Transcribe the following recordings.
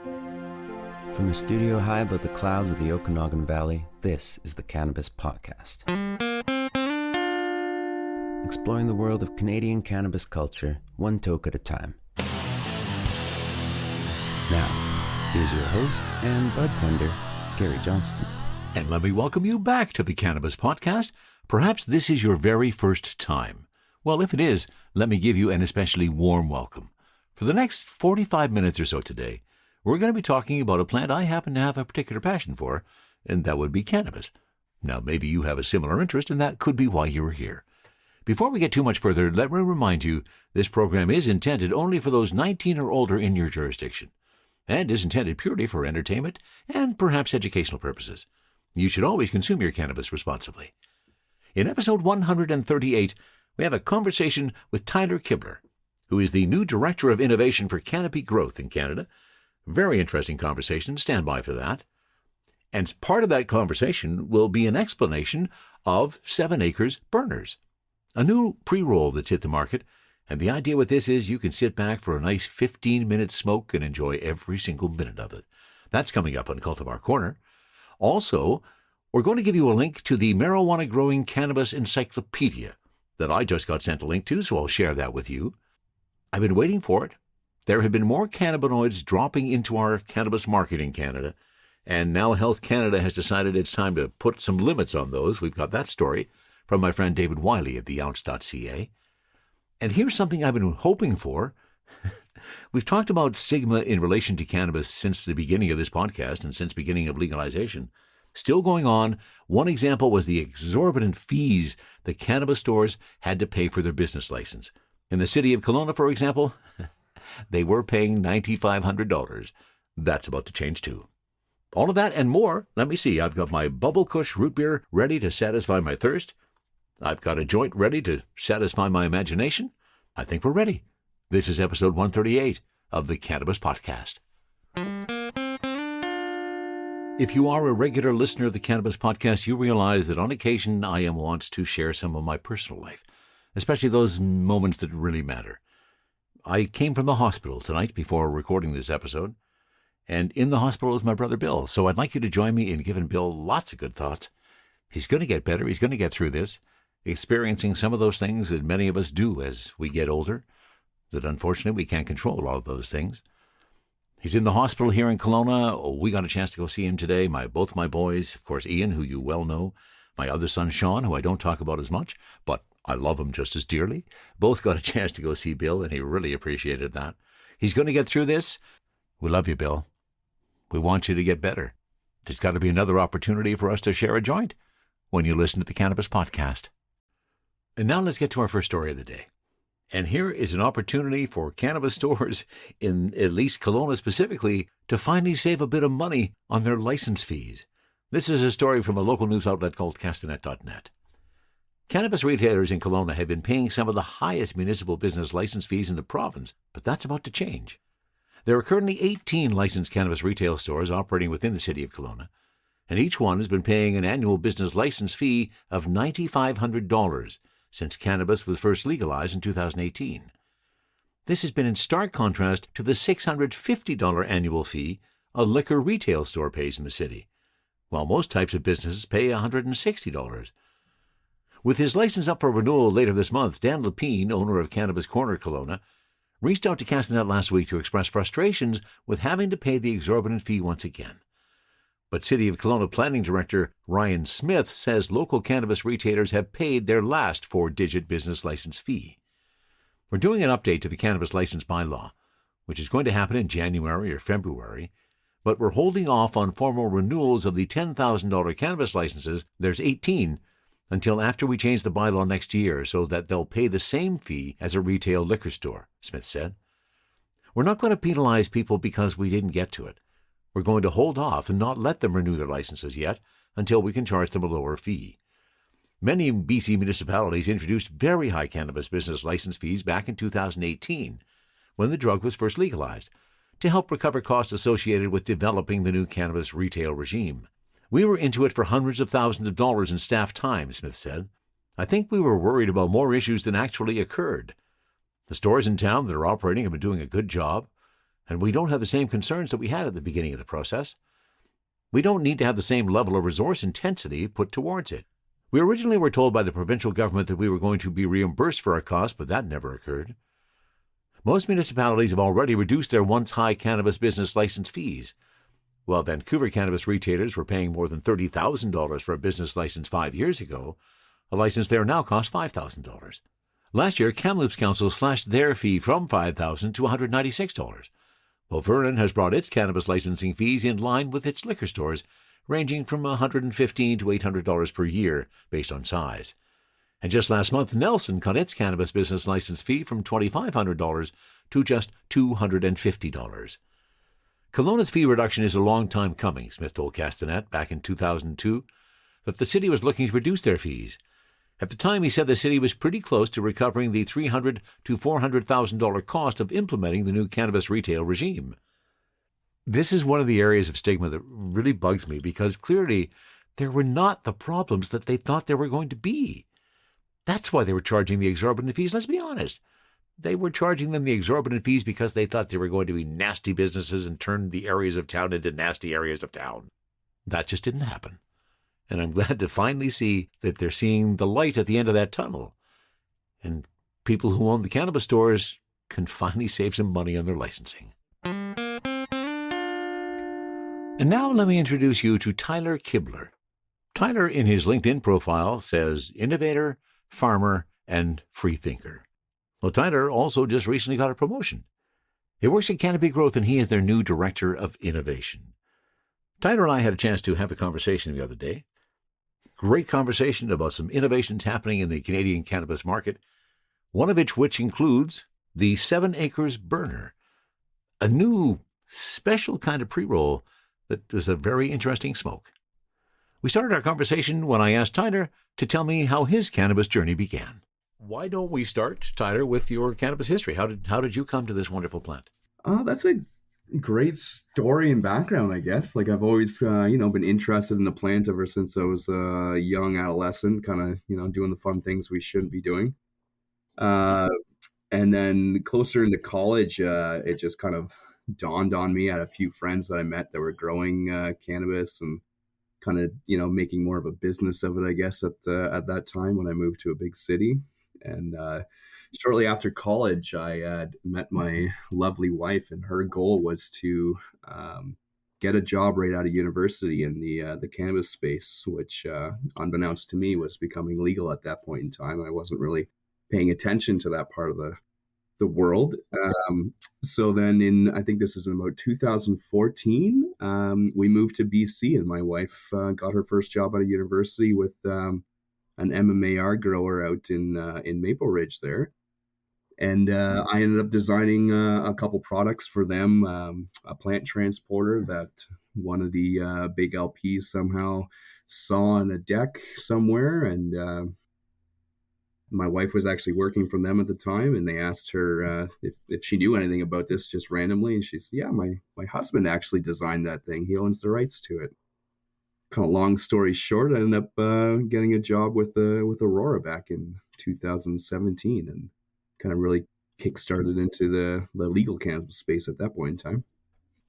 From a studio high above the clouds of the Okanagan Valley, this is the Cannabis Podcast. Exploring the world of Canadian cannabis culture, one toke at a time. Now, here's your host and bud tender, Gary Johnston. And let me welcome you back to the Cannabis Podcast. Perhaps this is your very first time. Well, if it is, let me give you an especially warm welcome. For the next 45 minutes or so today, we're going to be talking about a plant I happen to have a particular passion for, and that would be cannabis. Now, maybe you have a similar interest, and that could be why you're here. Before we get too much further, let me remind you, this program is intended only for those 19 or older in your jurisdiction, and is intended purely for entertainment and perhaps educational purposes. You should always consume your cannabis responsibly. In episode 138, we have a conversation with Tyler Kibler, who is the new Director of Innovation for Canopy Growth in Canada. Very interesting conversation. Stand by for that. And part of that conversation will be an explanation of 7 Acres Burners, a new pre-roll that's hit the market. And the idea with this is you can sit back for a nice 15-minute smoke and enjoy every single minute of it. That's coming up on Cultivar Corner. Also, we're going to give you a link to the Marijuana Growing Cannabis Encyclopedia that I just got sent a link to, so I'll share that with you. I've been waiting for it. There have been more cannabinoids dropping into our cannabis market in Canada, and now Health Canada has decided it's time to put some limits on those. We've got that story from my friend David Wiley at theounce.ca. And here's something I've been hoping for. We've talked about stigma in relation to cannabis since the beginning of this podcast and since beginning of legalization. Still going on. One example was the exorbitant fees the cannabis stores had to pay for their business license. In the city of Kelowna, for example, they were paying $9,500. That's about to change too. All of that and more. Let me see. I've got my Bubble Kush root beer ready to satisfy my thirst. I've got a joint ready to satisfy my imagination. I think we're ready. This is episode 138 of the Cannabis Podcast. If you are a regular listener of the Cannabis Podcast, you realize that on occasion I am wont to share some of my personal life, especially those moments that really matter. I came from the hospital tonight before recording this episode, and in the hospital is my brother Bill, so I'd like you to join me in giving Bill lots of good thoughts. He's going to get better. He's going to get through this, experiencing some of those things that many of us do as we get older, that unfortunately we can't control all of those things. He's in the hospital here in Kelowna. We got a chance to go see him today. Both my boys, of course, Ian, who you well know, my other son, Sean, who I don't talk about as much, but I love him just as dearly. Both got a chance to go see Bill, and he really appreciated that. He's going to get through this. We love you, Bill. We want you to get better. There's got to be another opportunity for us to share a joint when you listen to the Cannabis Podcast. And now let's get to our first story of the day. And here is an opportunity for cannabis stores, in at least Kelowna specifically, to finally save a bit of money on their license fees. This is a story from a local news outlet called Castanet.net. Cannabis retailers in Kelowna have been paying some of the highest municipal business license fees in the province, but that's about to change. There are currently 18 licensed cannabis retail stores operating within the city of Kelowna, and each one has been paying an annual business license fee of $9,500 since cannabis was first legalized in 2018. This has been in stark contrast to the $650 annual fee a liquor retail store pays in the city, while most types of businesses pay $160. With his license up for renewal later this month, Dan Lepine, owner of Cannabis Corner Kelowna, reached out to Castanet last week to express frustrations with having to pay the exorbitant fee once again. But City of Kelowna Planning Director Ryan Smith says local cannabis retailers have paid their last 4-digit business license fee. We're doing an update to the cannabis license bylaw, which is going to happen in January or February, but we're holding off on formal renewals of the $10,000 cannabis licenses. There's 18 until after we change the bylaw next year so that they'll pay the same fee as a retail liquor store, Smith said. We're not going to penalize people because we didn't get to it. We're going to hold off and not let them renew their licenses yet until we can charge them a lower fee. Many BC municipalities introduced very high cannabis business license fees back in 2018, when the drug was first legalized, to help recover costs associated with developing the new cannabis retail regime. We were into it for hundreds of thousands of dollars in staff time, Smith said. I think we were worried about more issues than actually occurred. The stores in town that are operating have been doing a good job, and we don't have the same concerns that we had at the beginning of the process. We don't need to have the same level of resource intensity put towards it. We originally were told by the provincial government that we were going to be reimbursed for our costs, but that never occurred. Most municipalities have already reduced their once high cannabis business license fees. While Vancouver cannabis retailers were paying more than $30,000 for a business license 5 years ago, a license there now costs $5,000. Last year, Kamloops Council slashed their fee from $5,000 to $196, while Vernon has brought its cannabis licensing fees in line with its liquor stores, ranging from $115 to $800 per year based on size. And just last month, Nelson cut its cannabis business license fee from $2,500 to just $250. Kelowna's fee reduction is a long time coming, Smith told Castanet back in 2002, that the city was looking to reduce their fees. At the time, he said the city was pretty close to recovering the $300,000 to $400,000 cost of implementing the new cannabis retail regime. This is one of the areas of stigma that really bugs me, because clearly there were not the problems that they thought there were going to be. That's why they were charging the exorbitant fees, let's be honest. They were charging them the exorbitant fees because they thought they were going to be nasty businesses and turn the areas of town into nasty areas of town. That just didn't happen. And I'm glad to finally see that they're seeing the light at the end of that tunnel. And people who own the cannabis stores can finally save some money on their licensing. And now let me introduce you to Tyler Kibler. Tyler, in his LinkedIn profile, says innovator, farmer, and free thinker. Well, Tyler also just recently got a promotion. He works at Canopy Growth, and he is their new Director of Innovation. Tyler and I had a chance to have a conversation the other day. Great conversation about some innovations happening in the Canadian cannabis market, one of which includes the 7 Acres Burner, a new special kind of pre-roll that is a very interesting smoke. We started our conversation when I asked Tyler to tell me how his cannabis journey began. Why don't we start, Tyler, with your cannabis history? How did you come to this wonderful plant? That's a great story and background, I guess. Like, I've always, been interested in the plant ever since I was a young adolescent, kind of, doing the fun things we shouldn't be doing. And then closer into college, it just kind of dawned on me. I had a few friends that I met that were growing cannabis and kind of, making more of a business of it, I guess, at that time when I moved to a big city. And shortly after college, I had met my lovely wife, and her goal was to get a job right out of university in the cannabis space, which, unbeknownst to me, was becoming legal at that point in time. I wasn't really paying attention to that part of the world. So then I think this is in about 2014, we moved to BC, and my wife got her first job out of university with an MMAR grower out in Maple Ridge there. And I ended up designing a couple products for them, a plant transporter that one of the big LPs somehow saw on a deck somewhere. And my wife was actually working for them at the time, and they asked her if she knew anything about this just randomly. And she said, yeah, my husband actually designed that thing. He owns the rights to it. Kind of long story short, I ended up getting a job with Aurora back in 2017, and kind of really kickstarted into the legal cannabis space at that point in time.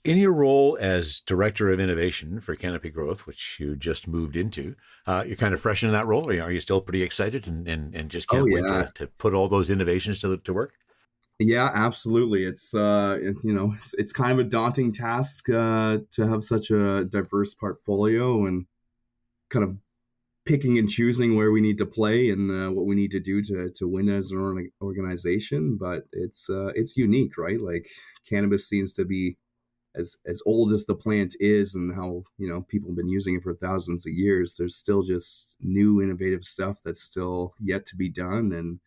In your role as Director of Innovation for Canopy Growth, which you just moved into, you're kind of fresh in that role. Are you still pretty excited and just can't wait to put all those innovations to work? Yeah, absolutely. It's it's kind of a daunting task to have such a diverse portfolio, and kind of picking and choosing where we need to play and what we need to do to win as an organization. But it's unique, right? Like, cannabis seems to be as old as the plant is, and how people have been using it for thousands of years. There's still just new innovative stuff that's still yet to be done, and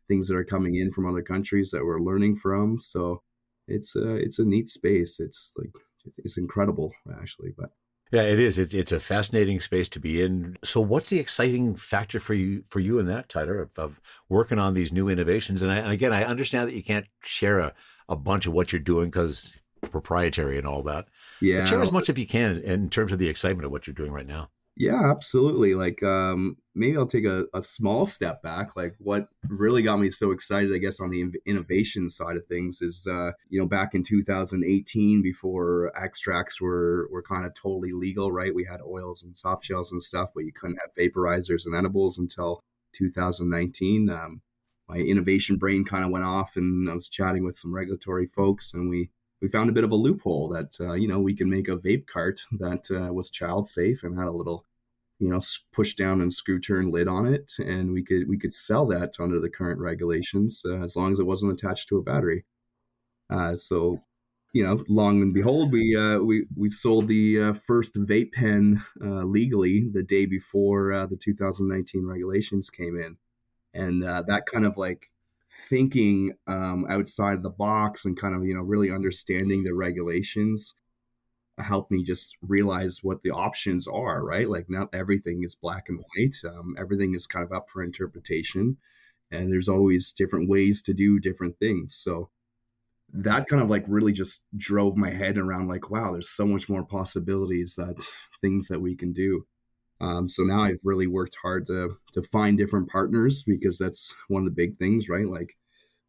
things that are coming in from other countries that we're learning from. So it's a neat space. It's incredible, actually. But yeah, it is. It's a fascinating space to be in. So what's the exciting factor for you in that, Tyler, of working on these new innovations? And again, I understand that you can't share a bunch of what you're doing because it's proprietary and all that. Yeah, but share as much as you can in terms of the excitement of what you're doing right now. Yeah, absolutely. Like, maybe I'll take a small step back. Like, what really got me so excited, I guess, on the innovation side of things is, back in 2018, before extracts were kind of totally legal, right? We had oils and soft gels and stuff, but you couldn't have vaporizers and edibles until 2019. My innovation brain kind of went off, and I was chatting with some regulatory folks, and we found a bit of a loophole that we can make a vape cart that was child safe and had a little push down and screw turn lid on it, and we could sell that under the current regulations as long as it wasn't attached to a battery. So long and behold, we sold the first vape pen legally the day before the 2019 regulations came in, and that kind of like thinking outside of the box and kind of really understanding the regulations helped me just realize what the options are, right? Like not everything is black and white. Everything is kind of up for interpretation, and there's always different ways to do different things. So that kind of like really just drove my head around like, wow, there's so much more possibilities that things that we can do. So now I've really worked hard to find different partners because that's one of the big things, right? Like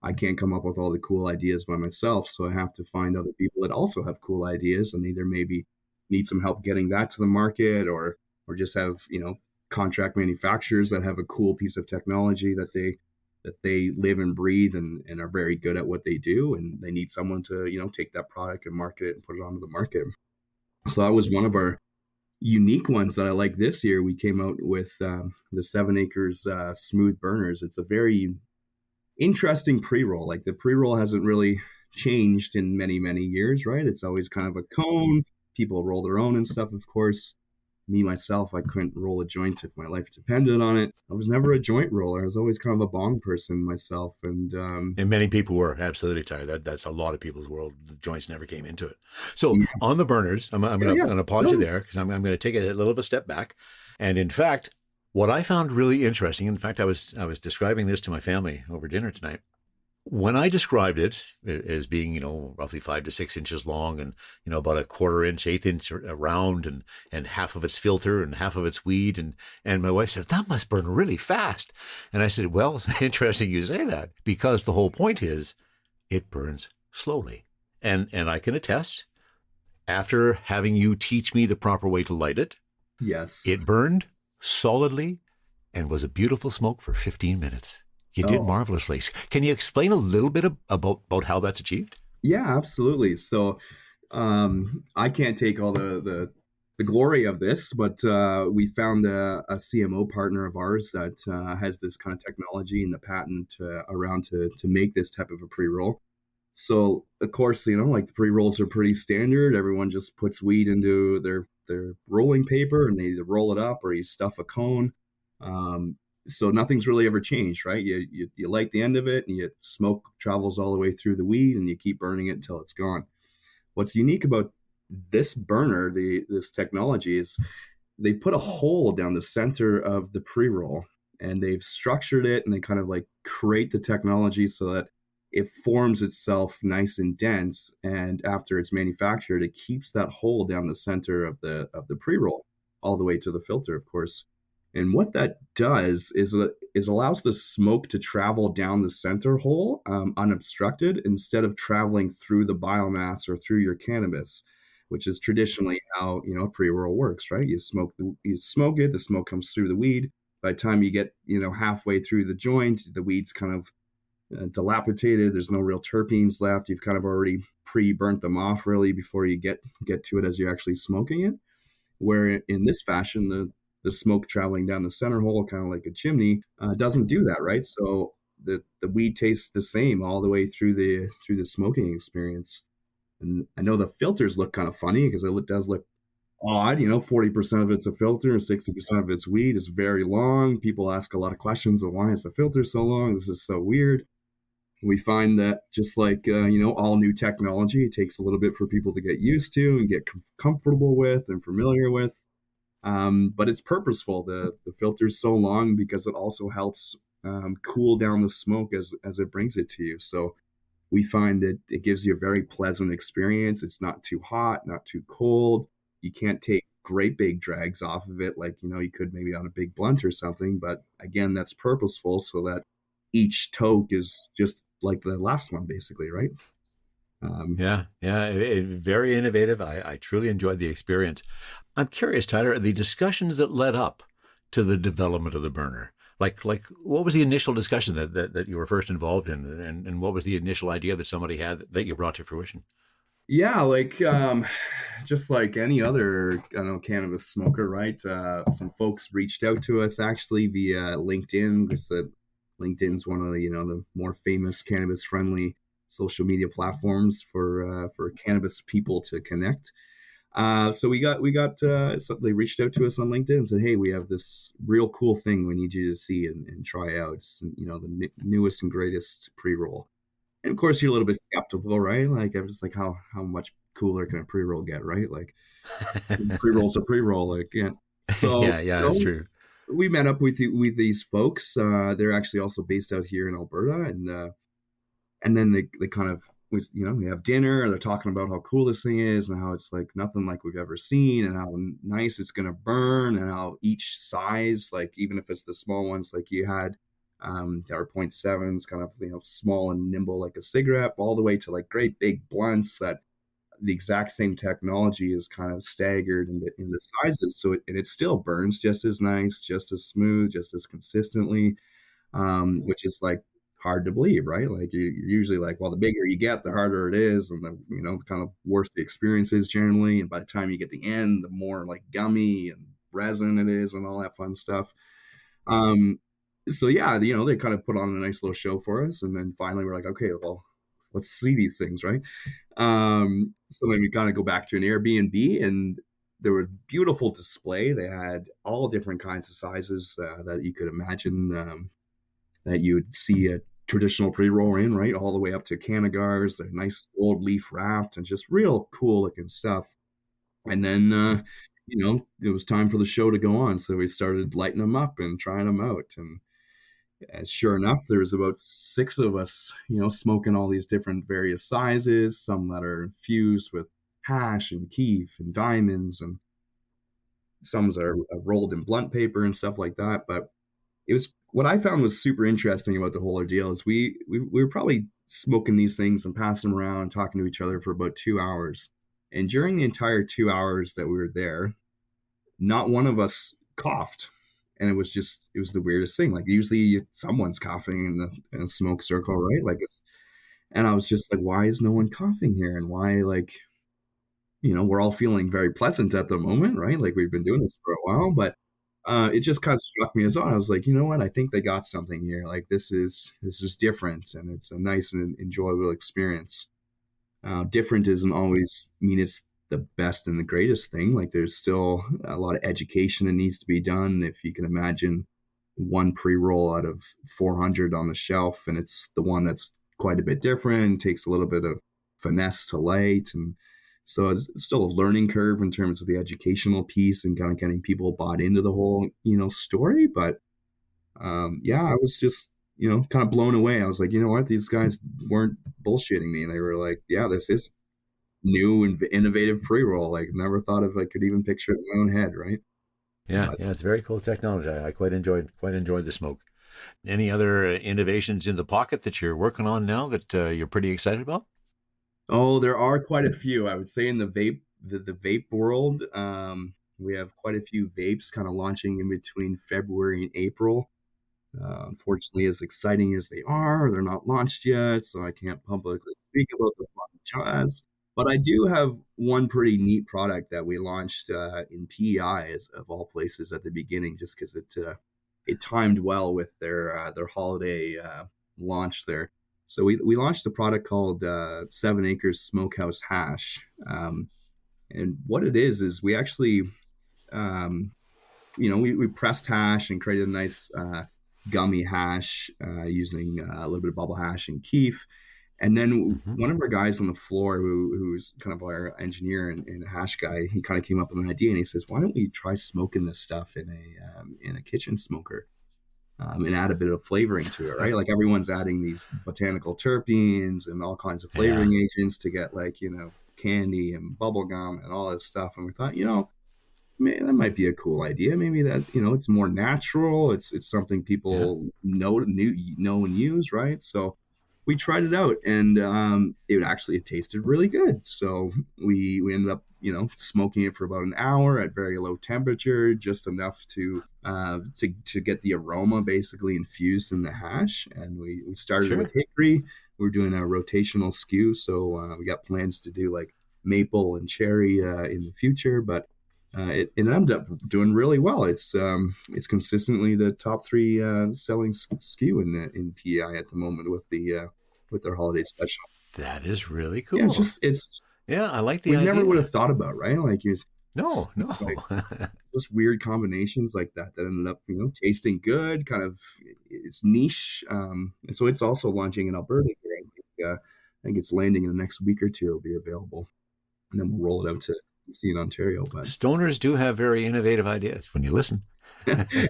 I can't come up with all the cool ideas by myself, so I have to find other people that also have cool ideas and either maybe need some help getting that to the market or just have, contract manufacturers that have a cool piece of technology that they live and breathe and are very good at what they do, and they need someone to, take that product and market it and put it onto the market. So that was one of our unique ones that I like this year. We came out with the 7 Acres smooth burners. It's a very interesting pre-roll. Like the pre-roll hasn't really changed in many, many years, right? It's always kind of a cone. People roll their own and stuff, of course. Me, myself, I couldn't roll a joint if my life depended on it. I was never a joint roller. I was always kind of a bong person myself. And And many people were absolutely tired. That's a lot of people's world. The joints never came into it. So yeah, on the burners, I'm yeah, yeah. going to pause you No, there because I'm going to take a little of a step back. And in fact, what I found really interesting, in fact, I was describing this to my family over dinner tonight. When I described it as being, roughly 5 to 6 inches long and, about a quarter inch, eighth inch around and half of it's filter and half of it's weed. And my wife said, that must burn really fast. And I said, well, interesting you say that because the whole point is it burns slowly. And I can attest, after having you teach me the proper way to light it, yes. it burned solidly and was a beautiful smoke for 15 minutes. You did Oh, marvelously. Can you explain a little bit about how that's achieved? yeah, absolutely. So I can't take all the glory of this, but we found a CMO partner of ours that has this kind of technology and the patent around to make this type of a pre-roll. So of course, like the pre-rolls are pretty standard. Everyone just puts weed into their rolling paper and they either roll it up or you stuff a cone. Um, so nothing's really ever changed, right? You light the end of it and you smoke travels all the way through the weed and you keep burning it until it's gone. What's unique about this burner, this technology, is they put a hole down the center of the pre-roll and they've structured it and they kind of like create the technology so that it forms itself nice and dense, and after it's manufactured it keeps that hole down the center of the pre-roll all the way to the filter, of course. And what that does is allows the smoke to travel down the center hole unobstructed instead of traveling through the biomass or through your cannabis, which is traditionally how a pre-roll works, right? You smoke it, the smoke comes through the weed. By the time you get halfway through the joint, the weed's kind of dilapidated. There's no real terpenes left. You've kind of already pre-burnt them off really before you get to it as you're actually smoking it. Where in this fashion, the smoke traveling down the center hole, kind of like a chimney, doesn't do that, right? So the weed tastes the same all the way through the smoking experience. And I know the filters look kind of funny because it does look odd. 40% of it's a filter and 60% of it's weed. Is very long. People ask a lot of questions of why is the filter so long? This is so weird. We find that just like all new technology, it takes a little bit for people to get used to and get comfortable with and familiar with. But it's purposeful. The filter's so long because it also helps cool down the smoke as it brings it to you. So we find that it gives you a very pleasant experience. It's not too hot, not too cold. You can't take great big drags off of it, like, you could maybe on a big blunt or something. But again, that's purposeful so that each toke is just like the last one, basically, right? Um, Yeah, yeah, very innovative. I truly enjoyed the experience. I'm curious, Tyler, the discussions that led up to the development of the burner. Like, what was the initial discussion that you were first involved in, and what was the initial idea that somebody had that you brought to fruition? yeah, like just like any other, I don't know, cannabis smoker, right? Some folks reached out to us actually via LinkedIn, because the LinkedIn's one of the the more famous cannabis friendly social media platforms for cannabis people to connect. So so they reached out to us on LinkedIn and said, "Hey, we have this real cool thing we need you to see and try out. It's, the newest and greatest pre roll." And of course, you're a little bit skeptical, right? Like, I'm just like, how much cooler can a pre roll get, right? Like, pre roll's a pre roll, like, yeah. So, Yeah, yeah, that's true. we met up with these folks. They're actually also based out here in Alberta, and then they kind of we have dinner, and they're talking about how cool this thing is and how it's like nothing like we've ever seen, and how nice it's going to burn, and how each size, like even if it's the small ones like you had, that are 0.7s, kind of small and nimble like a cigarette, all the way to like great big blunts that the exact same technology is kind of staggered in the sizes, so it still burns just as nice, just as smooth, just as consistently, which is like hard to believe, right? Like you're usually like, well, the bigger you get, the harder it is, and the kind of worse the experience is generally. And by the time you get the end, the more like gummy and resin it is, and all that fun stuff. Um, so yeah, they kind of put on a nice little show for us, and then finally we're like, okay, well, let's see these things, right? So then we kind of go back to an Airbnb, and there was beautiful display. They had all different kinds of sizes that you could imagine, that you would see a traditional pre-roll in, right? All the way up to Canagars, they're nice old leaf wrapped and just real cool looking stuff. And then, it was time for the show to go on. So we started lighting them up and trying them out. And sure enough, there's about six of us, smoking all these different various sizes, some that are infused with hash and keef and diamonds, and some are rolled in blunt paper and stuff like that. But it was, what I found was super interesting about the whole ordeal is we were probably smoking these things and passing them around and talking to each other for about 2 hours. And during the entire 2 hours that we were there, not one of us coughed. And it was the weirdest thing. Like usually someone's coughing in a smoke circle, right? Like and I was just like, why is no one coughing here? And why, like, we're all feeling very pleasant at the moment, right? Like we've been doing this for a while, but it just kind of struck me as odd. I was like, you know what? I think they got something here. Like this is different, and it's a nice and enjoyable experience. Different doesn't always mean it's the best and the greatest thing. Like there's still a lot of education that needs to be done. If you can imagine one pre-roll out of 400 on the shelf, and it's the one that's quite a bit different, takes a little bit of finesse to light, and so it's still a learning curve in terms of the educational piece and kind of getting people bought into the whole, story. But yeah, I was just, kind of blown away. I was like, you know what? These guys weren't bullshitting me. They were like, yeah, this is new and innovative pre-roll. Like never thought of, I could even picture it in my own head, right? Yeah, But yeah, it's very cool technology. I quite enjoyed the smoke. Any other innovations in the pocket that you're working on now that you're pretty excited about? oh, there are quite a few. I would say in the vape world, we have quite a few vapes kind of launching in between February and April. Unfortunately, as exciting as they are, they're not launched yet, so I can't publicly speak about the fun jazz. But I do have one pretty neat product that we launched in PEI, of all places, at the beginning, just because it timed well with their holiday launch there. So we launched a product called 7 Acres Smokehouse Hash, and what it is we actually um, we pressed hash and created a nice gummy hash using a little bit of bubble hash and keef. And then Hmm. one of our guys on the floor, who's kind of our engineer and hash guy, he kind of came up with an idea, and he says, "Why don't we try smoking this stuff in a kitchen smoker, and add a bit of flavoring to it, right? Like everyone's adding these botanical terpenes and all kinds of Yeah. flavoring agents to get like candy and bubble gum and all this stuff." And we thought, man, that might be a cool idea. Maybe that, it's more natural. It's something Yeah, people know and use, right? So we tried it out, and it tasted really good. So we ended up, smoking it for about an hour at very low temperature, just enough to get the aroma basically infused in the hash. And we started with sure. hickory. We're doing a rotational skew, so we got plans to do like maple and cherry in the future, but it ended up doing really well. It's consistently the top three selling SKU in PEI at the moment with their holiday special. That is really Yeah, cool. it's Yeah, I like the we never would have idea. thought about, right? Like No, like no. just weird combinations like that ended up tasting good. Kind of it's niche, and so it's also launching in Alberta here. I think it's landing in the next week or two. It'll be available, and then we'll roll it out to see in Ontario. But Stoners do have very innovative ideas when you listen.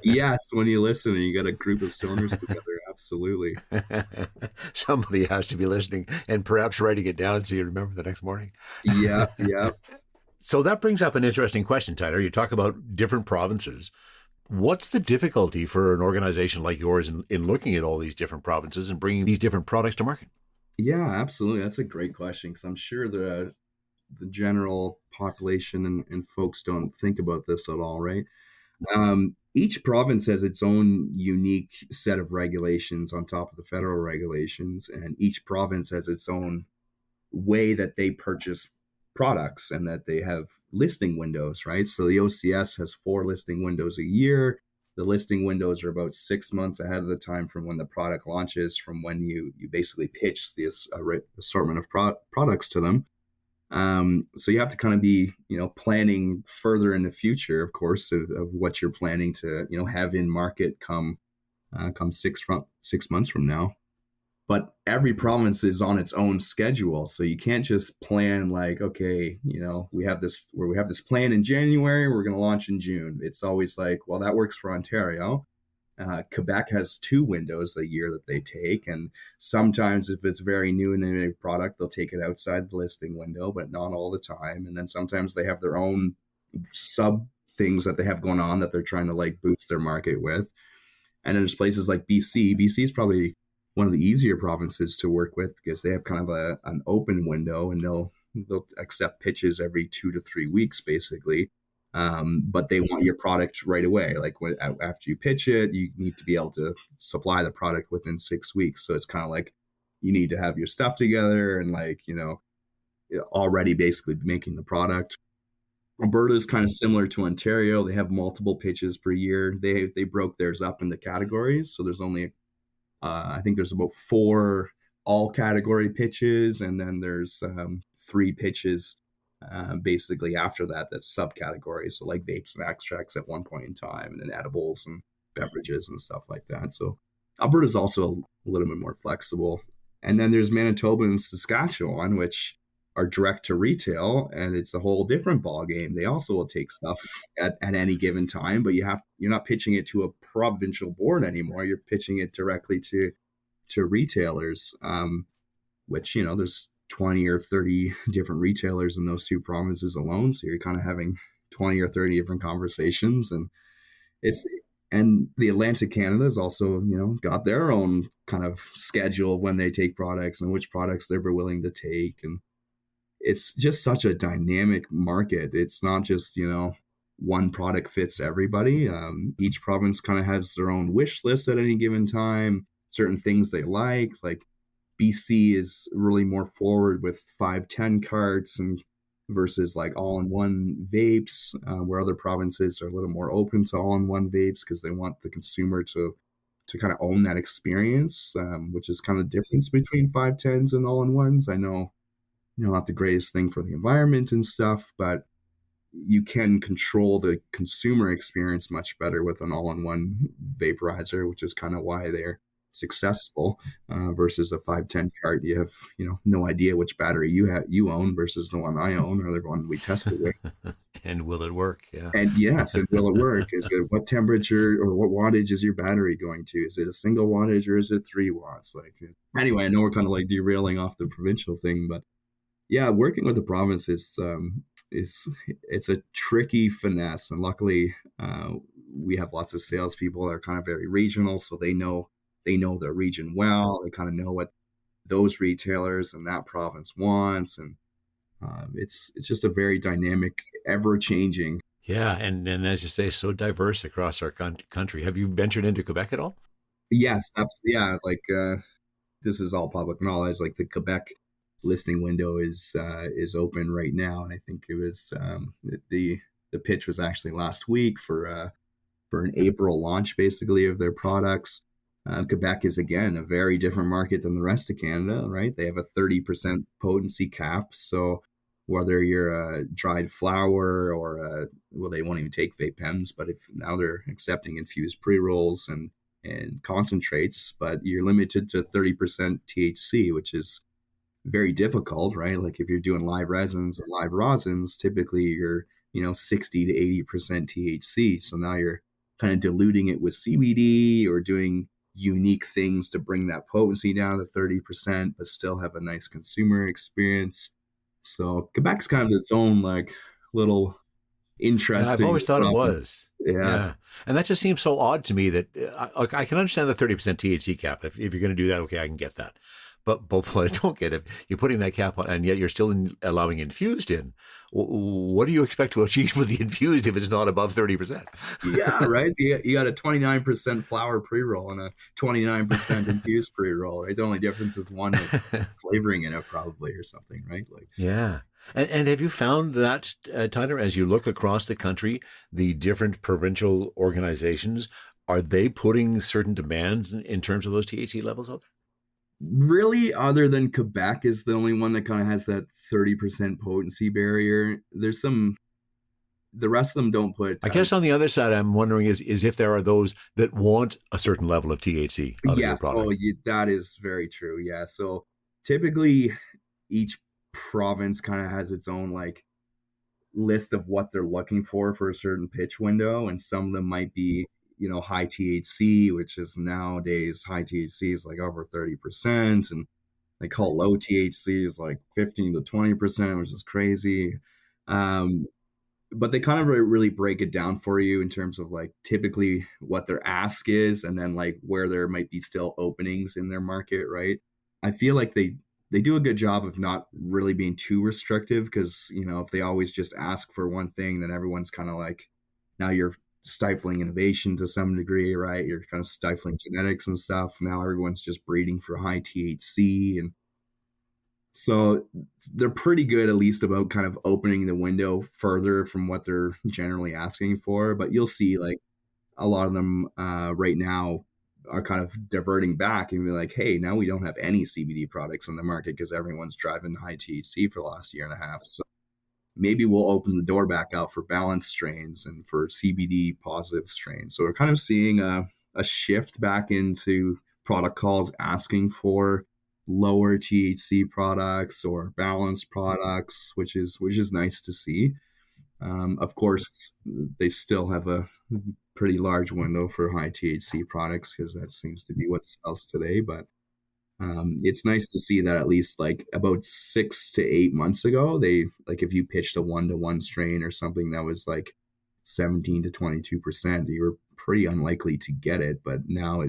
yes, when you listen and you got a group of stoners together, absolutely. Somebody has to be listening and perhaps writing it down so you remember the next morning. Yeah, yeah, So that brings up an interesting question, Tyler. You talk about different provinces. What's the difficulty for an organization like yours in looking at all these different provinces and bringing these different products to market? yeah, absolutely. That's a great question because I'm sure the general population and folks don't think about this at all, right? Each province has its own unique set of regulations on top of the federal regulations, and each province has its own way that they purchase products and that they have listing windows, right? So the OCS has 4 listing windows a year. The listing windows are about 6 months ahead of the time from when the product launches, from when you basically pitch the assortment of products to them. So you have to kind of be, planning further in the future, of course, of what you're planning to, have in market come 6 months from now. But every province is on its own schedule, so you can't just plan like, okay, we have this plan in January, we're going to launch in June. It's always like, well, that works for Ontario. Quebec has 2 windows a year that they take, and sometimes if it's very new and innovative product, they'll take it outside the listing window, but not all the time. And then sometimes they have their own sub things that they have going on that they're trying to like boost their market with. And then there's places like BC. BC is probably one of the easier provinces to work with because they have kind of an open window, and they'll accept pitches every 2 to 3 weeks, basically. But they want your product right away. Like after you pitch it, you need to be able to supply the product within 6 weeks. So it's kind of like you need to have your stuff together and like already basically making the product. Alberta is kind of similar to Ontario. They have multiple pitches per year. They broke theirs up into categories. So there's only I think there's about 4 all category pitches, and then there's 3 pitches basically after that's subcategories. So like vapes and extracts at one point in time, and then edibles and beverages and stuff like that. So Alberta's also a little bit more flexible. And then there's Manitoba and Saskatchewan, which are direct to retail, and it's a whole different ball game. They also will take stuff at any given time, but you're not pitching it to a provincial board anymore. You're pitching it directly to retailers, which there's 20 or 30 different retailers in those 2 provinces alone. So you're kind of having 20 or 30 different conversations, and it's and the Atlantic Canada has also got their own kind of schedule of when they take products and which products they're willing to take. And it's just such a dynamic market. It's not just, one product fits everybody. Each province kind of has their own wish list at any given time, certain things they like BC is really more forward with 510 carts and versus like all-in-one vapes, where other provinces are a little more open to all-in-one vapes because they want the consumer to kind of own that experience, which is kind of the difference between 510s and all-in-ones. I know not the greatest thing for the environment and stuff, but you can control the consumer experience much better with an all-in-one vaporizer, which is kind of why they're successful versus a 510 cart. You have no idea which battery you own versus the one I own or the one we tested with. And will it work? Yeah. And yes, and will it work? Is it what temperature or what wattage is your battery going to? Is it a single wattage or is it 3 watts? Like anyway, I know we're kind of like derailing off the provincial thing, but yeah, working with the province is it's a tricky finesse, and luckily we have lots of salespeople that are kind of very regional, so they know their region well. They kind of know what those retailers in that province wants, and it's just a very dynamic, ever changing. Yeah, and as you say, so diverse across our country. Have you ventured into Quebec at all? Yes, yeah, like this is all public knowledge. Like the Quebec listing window is open right now, and I think it was the pitch was actually last week for an April launch, basically, of their products. Quebec is, again, a very different market than the rest of Canada, right? They have a 30% potency cap. So whether you're a dried flower or well, they won't even take vape pens, but if now they're accepting infused pre-rolls and concentrates, but you're limited to 30% THC, which is very difficult, right? Like if you're doing live resins or live rosins, typically you're, 60 to 80% THC. So now you're kind of diluting it with CBD or doing unique things to bring that potency down to 30%, but still have a nice consumer experience. So Quebec's kind of its own like little Yeah, I've interesting always thought it province. was. Yeah. Yeah. And that just seems so odd to me that I can understand the 30% THC cap. If you're going to do that, okay, I can get that. But what I don't get, if you're putting that cap on and yet you're still allowing infused in, what do you expect to achieve with the infused if it's not above 30%? Yeah, right. You got a 29% flower pre-roll and a 29% infused pre-roll, right? The only difference is one with flavoring in it, probably, or something, right? Like, Yeah. And have you found that, Tyler, as you look across the country, the different provincial organizations, are they putting certain demands in terms of those THC levels out there? really, other than Quebec is the only one that kind of has that 30% potency barrier. The rest of them don't put I guess on the other side, I'm wondering is if there are those that want a certain level of THC out of your yes. Oh, product. that is very true. Yeah. So typically each province kind of has its own like list of what they're looking for a certain pitch window, and some of them might be high THC, which is nowadays high THC is like over 30%, and they call low THC is like 15 to 20%, which is crazy. Um, but they kind of really break it down for you in terms of like typically what their ask is, and then like where there might be still openings in their market, right? I feel like they do a good job of not really being too restrictive, because if they always just ask for one thing, then everyone's kind of like, now you're stifling innovation to some degree, right? You're kind of stifling genetics and stuff. Now everyone's just breeding for high THC, and so they're pretty good, at least, about kind of opening the window further from what they're generally asking for. But you'll see like a lot of them right now are kind of diverting back and be like, hey, now we don't have any CBD products on the market because everyone's driving high THC for the last year and a half. So maybe we'll open the door back out for balanced strains and for CBD positive strains. So we're kind of seeing a shift back into product calls asking for lower THC products or balanced products, which is nice to see. Of course, they still have a pretty large window for high THC products because that seems to be what sells today. But it's nice to see that at least like about 6 to 8 months ago, they like if you pitched a 1-to-1 strain or something that was like 17 to 22%, you were pretty unlikely to get it. But now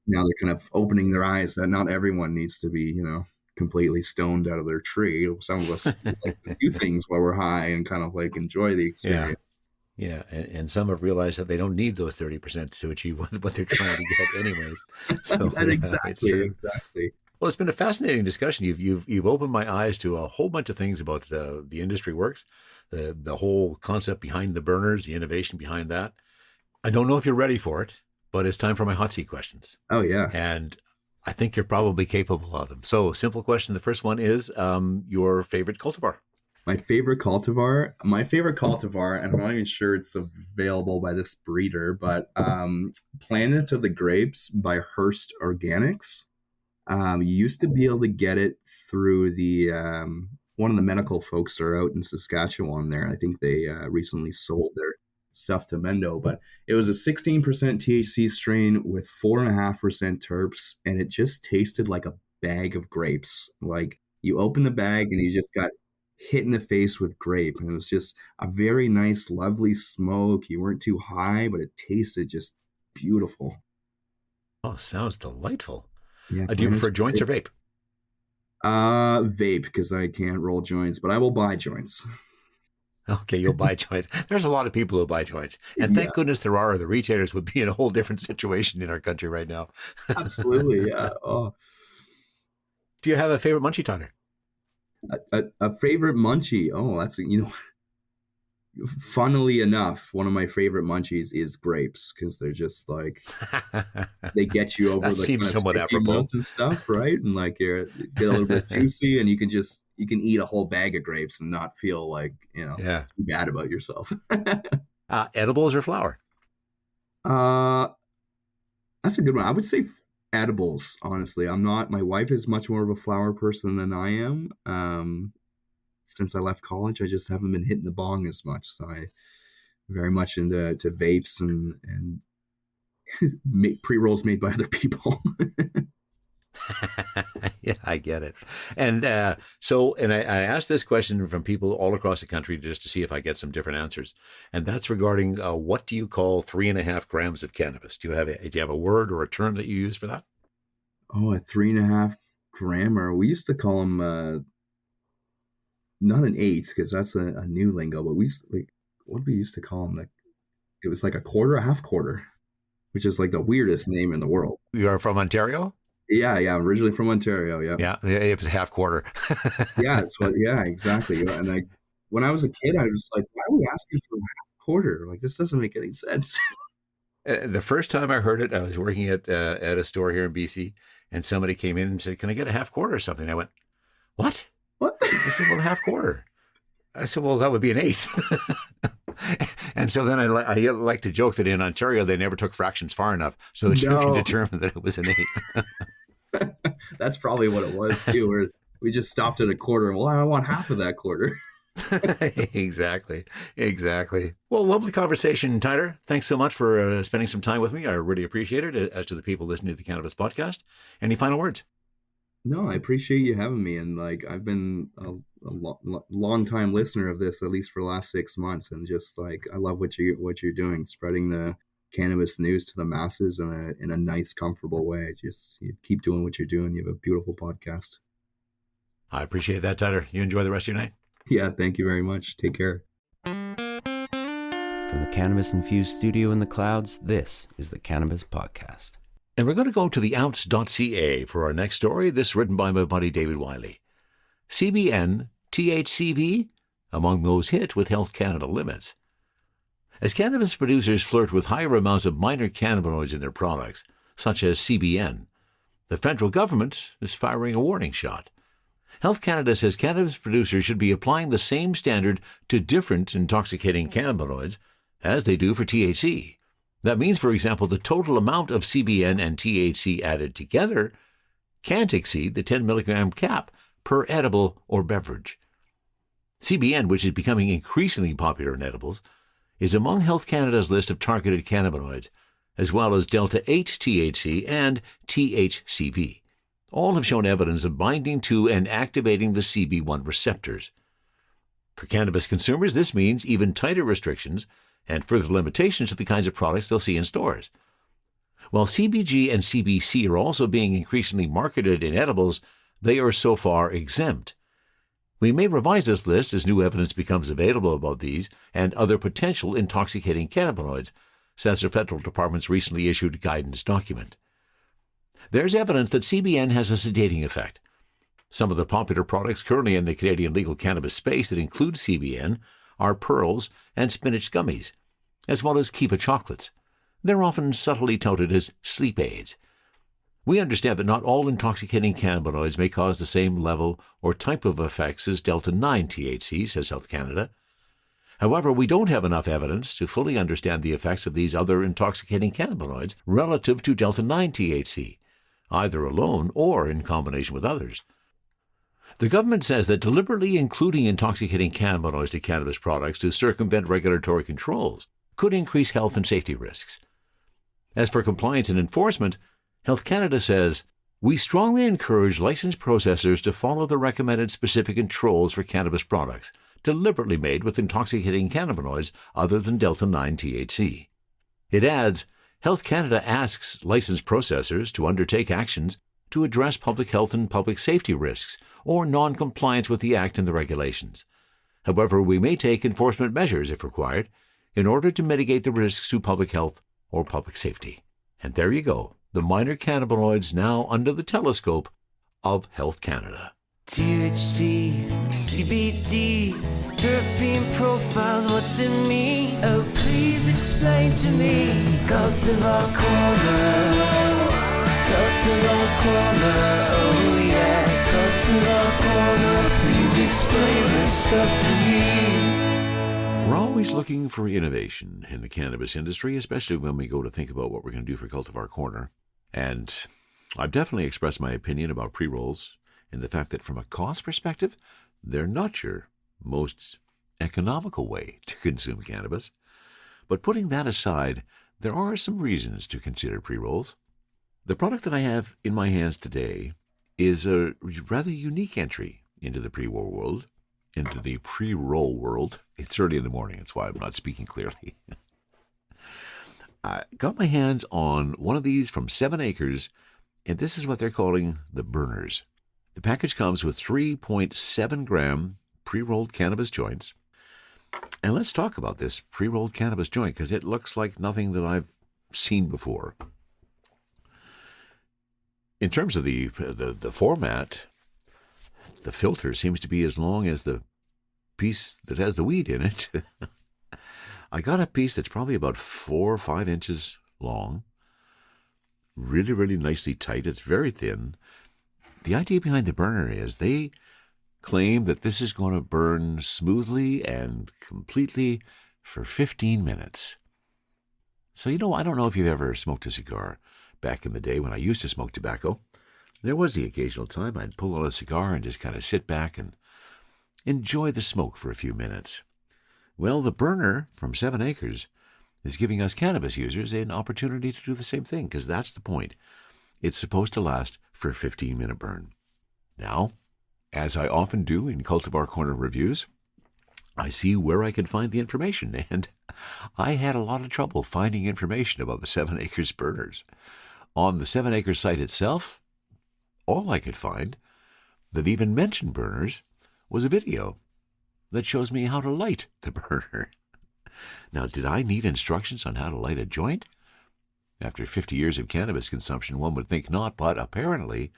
they're kind of opening their eyes that not everyone needs to be, completely stoned out of their tree. Some of us like to do things while we're high and kind of like enjoy the Yeah. experience. Yeah. And some have realized that they don't need those 30% to achieve what they're trying to get anyways. So yeah, it's true. Exactly. Well, it's been a fascinating discussion. You've opened my eyes to a whole bunch of things about the industry works, the whole concept behind the burners, the innovation behind that. I don't know if you're ready for it, but it's time for my hot seat questions. Oh yeah. And I think you're probably capable of them. So, simple question. The first one is your favorite cultivar. My favorite cultivar, and I'm not even sure it's available by this breeder, but Planet of the Grapes by Hearst Organics. You used to be able to get it through the one of the medical folks that are out in Saskatchewan there. I think they recently sold their stuff to Mendo, but it was a 16% THC strain with 4.5% terps, and it just tasted like a bag of grapes. Like you open the bag and you just got hit in the face with grape. And it was just a very nice, lovely smoke. You weren't too high, but it tasted just beautiful. Oh, sounds delightful. Yeah, Do you cannabis prefer is joints or great. vape? Vape, because I can't roll joints, but I will buy joints. Okay, you'll buy joints. There's a lot of people who buy joints. And Yeah, thank goodness there are. The retailers would be in a whole different situation in our country right now. absolutely. Yeah. Oh, Do you have a favorite munchie, Tyler? a favorite munchie. Oh, funnily enough, one of my favorite munchies is grapes because they're just like they get you over That the seems kind of somewhat sticky mouth apropos. and stuff, right? And like you get a little bit juicy, and you can eat a whole bag of grapes and not feel like Yeah. too bad about yourself. Edibles or flower? uh, that's a good one. I would say edibles. Honestly, I'm not. My wife is much more of a flower person than I am. Since I left college, I just haven't been hitting the bong as much. So I very much into vapes and pre rolls made by other people. Yeah, I get it. And I asked this question from people all across the country just to see if I get some different answers. And that's regarding what do you call 3.5 grams of cannabis? Do you have a word or a term that you use for that? Oh, a 3.5 grammer. We used to call them not an eighth because that's a new lingo, but we used to, like what did we used to call them? Like it was like a quarter, a half quarter, which is like the weirdest name in the world. You are from Ontario? Yeah, yeah. I'm originally from Ontario. Yeah, Yeah, it was a half quarter. yeah. It's what. Yeah, exactly. And when I was a kid, I was like, why are we asking for a half quarter? Like this doesn't make any sense. The first time I heard it, I was working at a store here in BC, and somebody came in and said, "Can I get a half quarter or something?" I went, "What?" What? I said, "Well, a half quarter." I said, "Well, that would be an eighth." And so then I like to joke that in Ontario they never took fractions far enough so that you can No, determine that it was an eighth. that's probably what it was too. Where we just stopped at a quarter. Well, I want half of that quarter. Exactly. Exactly. Well, lovely conversation, Tyler. Thanks so much for spending some time with me. I really appreciate it. As to the people listening to the Cannabis Podcast, any final words? No, I appreciate you having me, and like I've been long time listener of this, at least for the last 6 months, and just like I love what you're doing, spreading the cannabis news to the masses in a nice, comfortable way. Just you keep doing what you're doing. You have a beautiful podcast. I appreciate that, Tyler. You enjoy the rest of your night. Yeah, thank you very much. Take care. From the Cannabis Infused studio in the clouds, this is the Cannabis Podcast. And we're going to go to the ounce.ca for our next story. This written by my buddy David Wiley. CBN, THCV, among those hit with Health Canada limits. As cannabis producers flirt with higher amounts of minor cannabinoids in their products, such as CBN, the federal government is firing a warning shot. Health Canada says cannabis producers should be applying the same standard to different intoxicating cannabinoids as they do for THC. That means, for example, the total amount of CBN and THC added together can't exceed the 10 milligram cap per edible or beverage. CBN, which is becoming increasingly popular in edibles, is among Health Canada's list of targeted cannabinoids, as well as Delta-8 THC and THCV. All have shown evidence of binding to and activating the CB1 receptors. For cannabis consumers, this means even tighter restrictions and further limitations to the kinds of products they'll see in stores. While CBG and CBC are also being increasingly marketed in edibles, they are so far exempt. We may revise this list as new evidence becomes available about these and other potential intoxicating cannabinoids, says the federal department's recently issued guidance document. There's evidence that CBN has a sedating effect. Some of the popular products currently in the Canadian legal cannabis space that include CBN are pearls and spinach gummies, as well as Kiva chocolates. They're often subtly touted as sleep aids. We understand that not all intoxicating cannabinoids may cause the same level or type of effects as Delta-9 THC, says Health Canada. However, we don't have enough evidence to fully understand the effects of these other intoxicating cannabinoids relative to Delta-9 THC, either alone or in combination with others. The government says that deliberately including intoxicating cannabinoids to cannabis products to circumvent regulatory controls could increase health and safety risks. As for compliance and enforcement, Health Canada says We strongly encourage licensed processors to follow the recommended specific controls for cannabis products, deliberately made with intoxicating cannabinoids other than Delta-9 THC. It adds, Health Canada asks licensed processors to undertake actions to address public health and public safety risks or non-compliance with the Act and the regulations. However, we may take enforcement measures, if required, in order to mitigate the risks to public health or public safety. And there you go, the minor cannabinoids now under the telescope of Health Canada. THC, CBD, terpene profiles, what's in me? Oh, please explain to me. Cultivar Corner, Cultivar Corner, oh yeah. Cultivar Corner, please explain this stuff to me. We're always looking for innovation in the cannabis industry, especially when we go to think about what we're going to do for Cultivar Corner. And I've definitely expressed my opinion about pre-rolls and the fact that from a cost perspective, they're not your most economical way to consume cannabis. But putting that aside, there are some reasons to consider pre-rolls. The product that I have in my hands today is a rather unique entry into the pre-roll world. It's early in the morning, that's why I'm not speaking clearly. I got my hands on one of these from 7 Acres, and this is what they're calling the burners. The package comes with 3.7 gram pre-rolled cannabis joints. And let's talk about this pre-rolled cannabis joint, because it looks like nothing that I've seen before. In terms of the format, the filter seems to be as long as the piece that has the weed in it. I got a piece that's probably about 4 or 5 inches long. Really, really nicely tight. It's very thin. The idea behind the burner is they claim that this is going to burn smoothly and completely for 15 minutes. So, I don't know if you've ever smoked a cigar. Back in the day when I used to smoke tobacco, there was the occasional time I'd pull out a cigar and just kind of sit back and enjoy the smoke for a few minutes. Well, the burner from 7 Acres is giving us cannabis users an opportunity to do the same thing, because that's the point. It's supposed to last for a 15-minute burn. Now, as I often do in Cultivar Corner reviews, I see where I can find the information, and I had a lot of trouble finding information about the 7 Acres burners. On the 7 Acres site itself, all I could find that even mentioned burners was a video that shows me how to light the burner. Now, did I need instructions on how to light a joint? After 50 years of cannabis consumption, one would think not, but apparently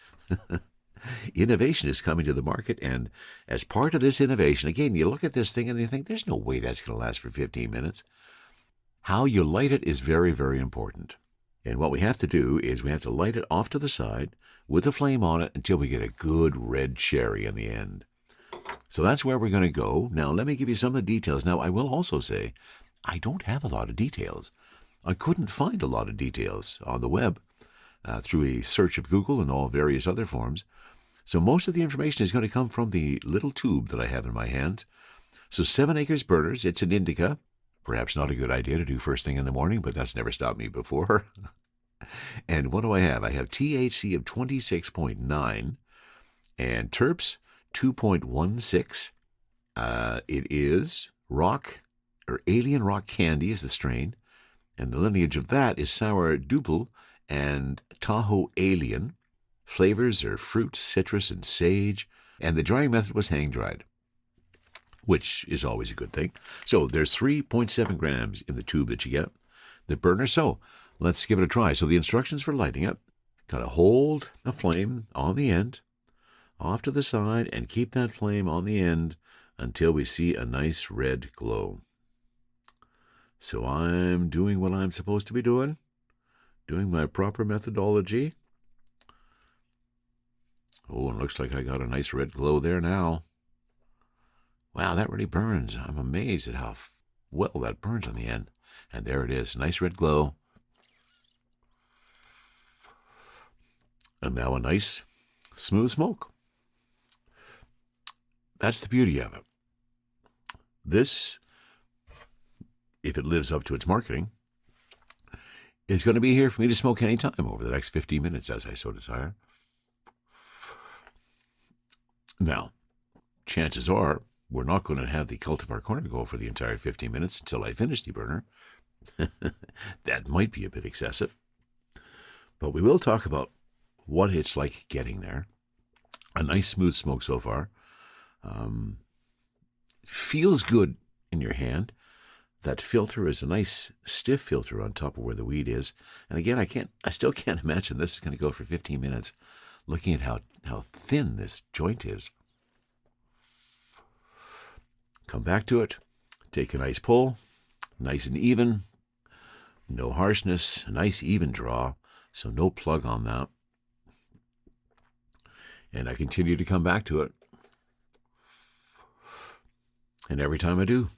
innovation is coming to the market, and as part of this innovation, again, you look at this thing and you think, there's no way that's going to last for 15 minutes. How you light it is very, very important. And what we have to do is we have to light it off to the side with a flame on it until we get a good red cherry in the end. So that's where we're going to go. Now, let me give you some of the details. Now, I will also say, I don't have a lot of details. I couldn't find a lot of details on the web through a search of Google and all various other forms. So most of the information is going to come from the little tube that I have in my hand. So 7 Acres burners, it's an indica. Perhaps not a good idea to do first thing in the morning, but that's never stopped me before. And what do I have? I have THC of 26.9 and terps 2.16. It is alien rock candy is the strain, and the lineage of that is sour duple and Tahoe alien. Flavors are fruit, citrus, and sage, and the drying method was hang-dried, which is always a good thing. So there's 3.7 grams in the tube that you get. The burner, so let's give it a try. So the instructions for lighting it, got to hold a flame on the end, off to the side, and keep that flame on the end until we see a nice red glow. So I'm doing what I'm supposed to be doing my proper methodology. Oh, and looks like I got a nice red glow there now. Wow, that really burns. I'm amazed at how well that burns on the end. And there it is, nice red glow. And now a nice, smooth smoke. That's the beauty of it. This, if it lives up to its marketing, is going to be here for me to smoke any time over the next 15 minutes as I so desire. Now, chances are we're not going to have the Cultivar Corner go for the entire 15 minutes until I finish the burner. That might be a bit excessive. But we will talk about what it's like getting there. A nice smooth smoke so far. Feels good in your hand. That filter is a nice stiff filter on top of where the weed is. And again, I still can't imagine this is going to go for 15 minutes, looking at how thin this joint is. Come back to it, take a nice pull, nice and even, no harshness, a nice even draw, so no plug on that. And I continue to come back to it. And every time I do,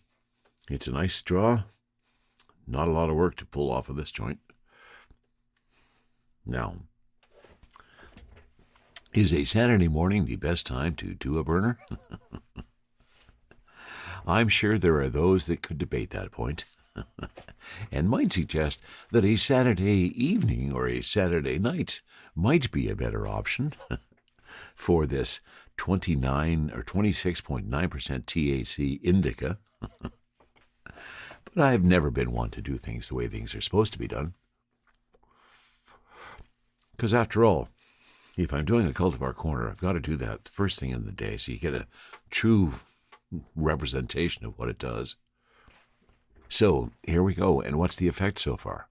it's a nice draw, not a lot of work to pull off of this joint. Now, is a Saturday morning the best time to do a burner? I'm sure there are those that could debate that point and might suggest that a Saturday evening or a Saturday night might be a better option for this 29 or 26.9% THC indica. But I've never been one to do things the way things are supposed to be done. Because after all, if I'm doing a Cultivar Corner, I've got to do that the first thing in the day so you get a true representation of what it does. So here we go. And what's the effect so far?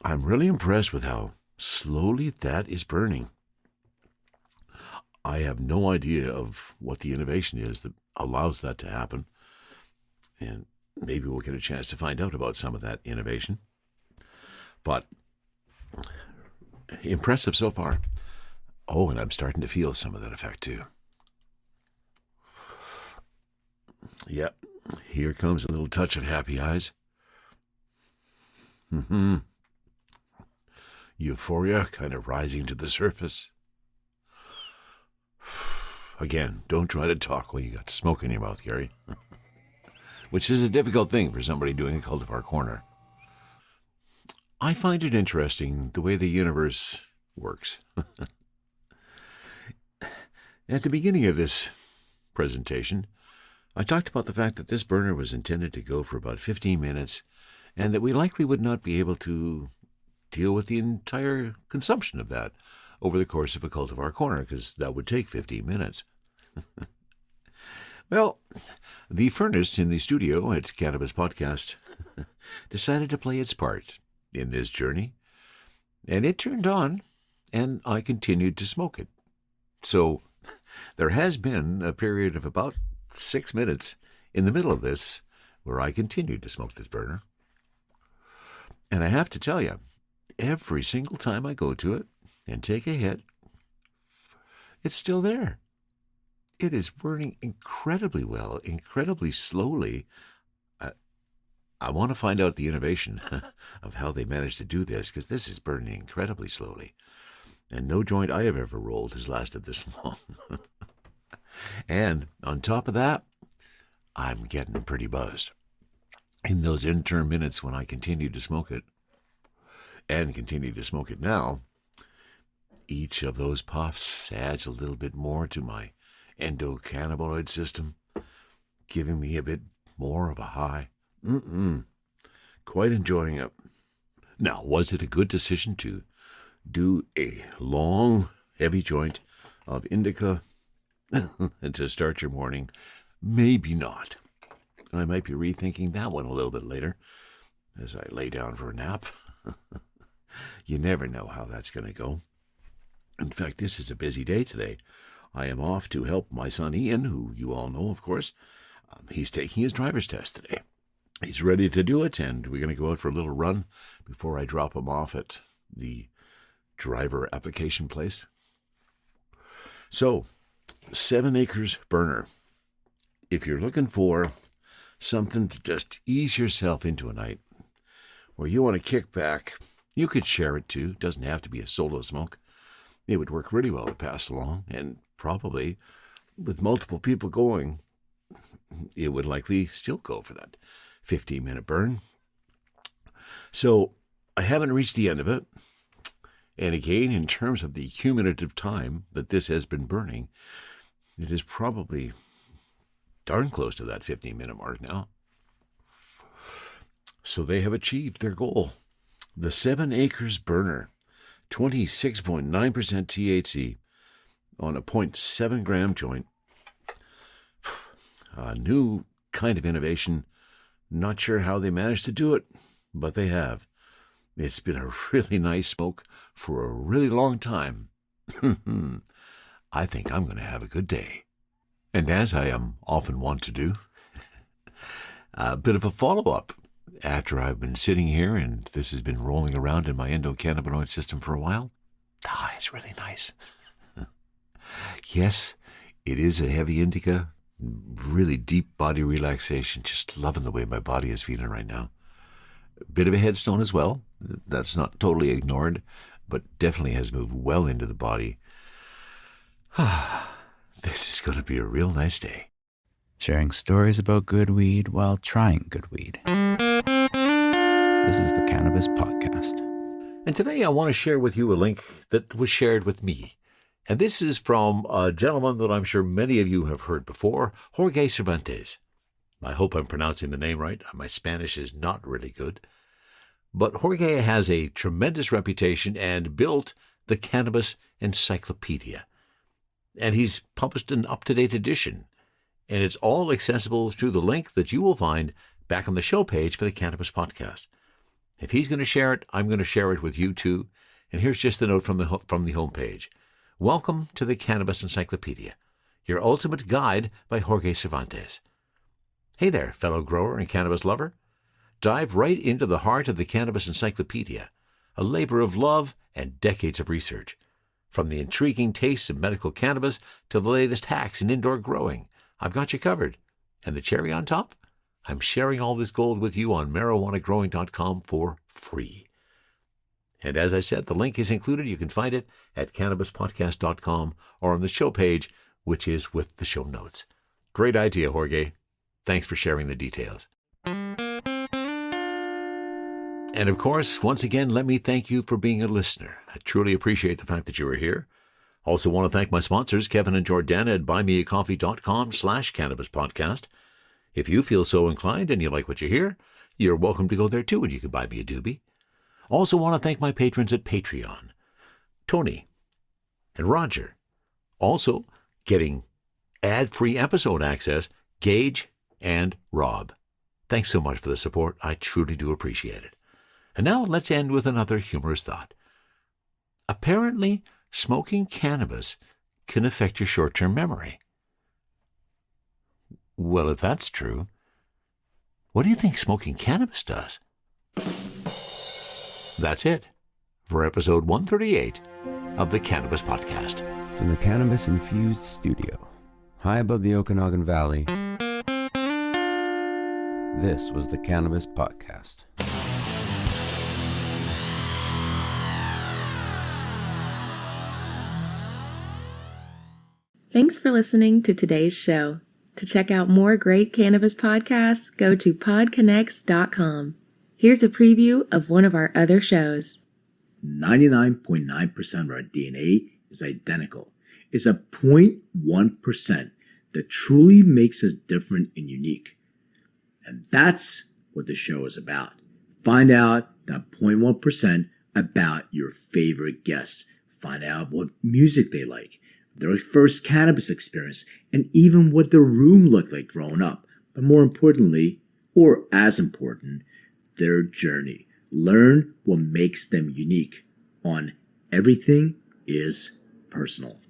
I'm really impressed with how slowly that is burning. I have no idea of what the innovation is that allows that to happen. And maybe we'll get a chance to find out about some of that innovation. But impressive so far. Oh, and I'm starting to feel some of that effect too. Yep, here comes a little touch of happy eyes. Euphoria kind of rising to the surface. Again, don't try to talk while you got smoke in your mouth, Gary. Which is a difficult thing for somebody doing a Cultivar Corner. I find it interesting the way the universe works. At the beginning of this presentation, I talked about the fact that this burner was intended to go for about 15 minutes and that we likely would not be able to deal with the entire consumption of that over the course of a Cultivar Corner, because that would take 15 minutes. Well, the furnace in the studio at Cannabis Podcast decided to play its part in this journey, and it turned on, and I continued to smoke it. So there has been a period of about 6 minutes in the middle of this where I continued to smoke this burner. And I have to tell you, every single time I go to it and take a hit, it's still there. It is burning incredibly well, incredibly slowly. I want to find out the innovation of how they managed to do this, because this is burning incredibly slowly. And no joint I have ever rolled has lasted this long. And on top of that, I'm getting pretty buzzed. In those interim minutes when I continue to smoke it, and continue to smoke it now, each of those puffs adds a little bit more to my endocannabinoid system, giving me a bit more of a high. Quite enjoying it. Now, was it a good decision to do a long, heavy joint of indica to start your morning? Maybe not. I might be rethinking that one a little bit later as I lay down for a nap. You never know how that's going to go. In fact, this is a busy day today. I am off to help my son Ian, who you all know, of course. He's taking his driver's test today. He's ready to do it, and we're going to go out for a little run before I drop him off at the driver application place. So, 7 acres burner. If you're looking for something to just ease yourself into a night where you want to kick back, you could share it too. It doesn't have to be a solo smoke. It would work really well to pass along, and probably with multiple people going, it would likely still go for that 15-minute burn. So I haven't reached the end of it. And again, in terms of the cumulative time that this has been burning, it is probably darn close to that 15-minute mark now. So they have achieved their goal. The 7 Acres Burner, 26.9% THC on a 0.7 gram joint. A new kind of innovation. Not sure how they managed to do it, but they have. It's been a really nice smoke for a really long time. I think I'm going to have a good day. And as I am often wont to do, a bit of a follow-up. After I've been sitting here and this has been rolling around in my endocannabinoid system for a while, it's really nice. Yes, it is a heavy indica, really deep body relaxation, just loving the way my body is feeling right now. A bit of a headstone as well. That's not totally ignored, but definitely has moved well into the body. This is going to be a real nice day. Sharing stories about good weed while trying good weed. This is the Cannabis Podcast. And today I want to share with you a link that was shared with me. And this is from a gentleman that I'm sure many of you have heard before, Jorge Cervantes. I hope I'm pronouncing the name right. My Spanish is not really good. But Jorge has a tremendous reputation and built the Cannabis Encyclopedia. And he's published an up-to-date edition. And it's all accessible through the link that you will find back on the show page for the Cannabis Podcast. If he's going to share it, I'm going to share it with you too. And here's just the note from the homepage. Welcome to the Cannabis Encyclopedia, your ultimate guide by Jorge Cervantes. Hey there, fellow grower and cannabis lover. Dive right into the heart of the Cannabis Encyclopedia, a labor of love and decades of research. From the intriguing tastes of medical cannabis to the latest hacks in indoor growing, I've got you covered. And the cherry on top? I'm sharing all this gold with you on marijuanagrowing.com for free. And as I said, the link is included. You can find it at cannabispodcast.com or on the show page, which is with the show notes. Great idea, Jorge. Thanks for sharing the details. And of course, once again, let me thank you for being a listener. I truly appreciate the fact that you are here. Also want to thank my sponsors, Kevin and Jordana at buymeacoffee.com/cannabispodcast. If you feel so inclined and you like what you hear, you're welcome to go there too and you can buy me a doobie. Also want to thank my patrons at Patreon, Tony and Roger. Also getting ad-free episode access, Gage and Rob. Thanks so much for the support. I truly do appreciate it. And now let's end with another humorous thought. Apparently, smoking cannabis can affect your short-term memory. Well, if that's true, what do you think smoking cannabis does? That's it for episode 138 of the Cannabis Podcast. From the Cannabis Infused Studio, high above the Okanagan Valley, this was the Cannabis Podcast. Thanks for listening to today's show. To check out more great cannabis podcasts, go to podconnects.com. Here's a preview of one of our other shows. 99.9% of our DNA is identical. It's a 0.1% that truly makes us different and unique. And that's what the show is about. Find out that 0.1% about your favorite guests. Find out what music they like, their first cannabis experience, and even what their room looked like growing up. But more importantly, or as important, their journey. Learn what makes them unique on Everything is Personal.